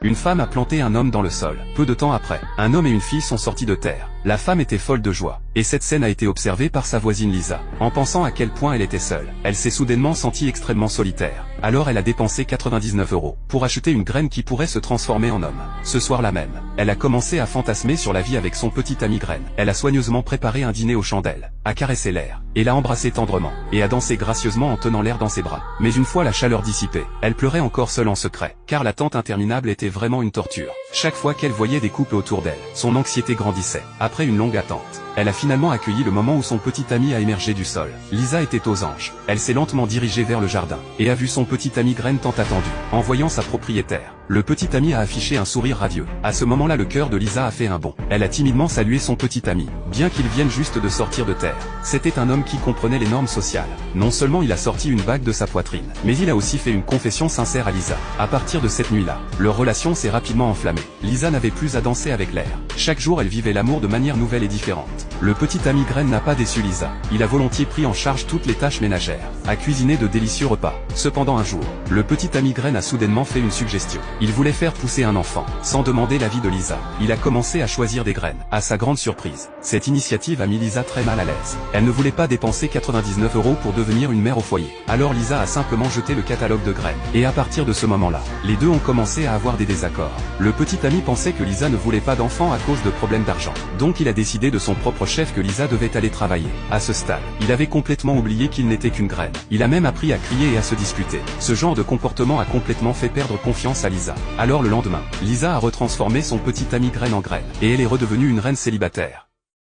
Une femme a planté un homme dans le sol. Peu de temps après, un homme et une fille sont sortis de terre. La femme était folle de joie. Et cette scène a été observée par sa voisine Lisa. En pensant à quel point elle était seule, elle s'est soudainement sentie extrêmement solitaire. Alors elle a dépensé 99 € pour acheter une graine qui pourrait se transformer en homme. Ce soir-là même, elle a commencé à fantasmer sur la vie avec son petit ami graine. Elle a soigneusement préparé un dîner aux chandelles, a caressé l'air, et l'a embrassé tendrement, et a dansé gracieusement en tenant l'air dans ses bras. Mais une fois la chaleur dissipée, elle pleurait encore seule en secret, car l'attente interminable était vraiment une torture. Chaque fois qu'elle voyait des couples autour d'elle, son anxiété grandissait. Après une longue attente, elle a finalement accueilli le moment où son petit ami a émergé du sol. Lisa était aux anges. Elle s'est lentement dirigée vers le jardin, et a vu son petit ami graine tant attendu. En voyant sa propriétaire, le petit ami a affiché un sourire radieux. À ce moment-là, le cœur de Lisa a fait un bond. Elle a timidement salué son petit ami, bien qu'il vienne juste de sortir de terre. C'était un homme qui comprenait les normes sociales. Non seulement il a sorti une bague de sa poitrine, mais il a aussi fait une confession sincère à Lisa. À partir de cette nuit-là, leur relation s'est rapidement enflammée. Lisa n'avait plus à danser avec l'air. Chaque jour, elle vivait l'amour de manière nouvelle et différente. Le petit ami graine n'a pas déçu Lisa. Il a volontiers pris en charge toutes les tâches ménagères, a cuisiné de délicieux repas. Cependant un jour, le petit ami graine a soudainement fait une suggestion. Il voulait faire pousser un enfant, sans demander l'avis de Lisa. Il a commencé à choisir des graines. À sa grande surprise, cette initiative a mis Lisa très mal à l'aise. Elle ne voulait pas dépenser 99 € pour devenir une mère au foyer. Alors Lisa a simplement jeté le catalogue de graines. Et à partir de ce moment-là, les deux ont commencé à avoir des désaccords. Le petit ami pensait que Lisa ne voulait pas d'enfant à cause de problèmes d'argent. Donc il a décidé de son propre chef que Lisa devait aller travailler. À ce stade, il avait complètement oublié qu'il n'était qu'une graine. Il a même appris à crier et à se disputer. Ce genre de comportement a complètement fait perdre confiance à Lisa. Alors le lendemain, Lisa a retransformé son petit ami graine en graine, et elle est redevenue une reine célibataire.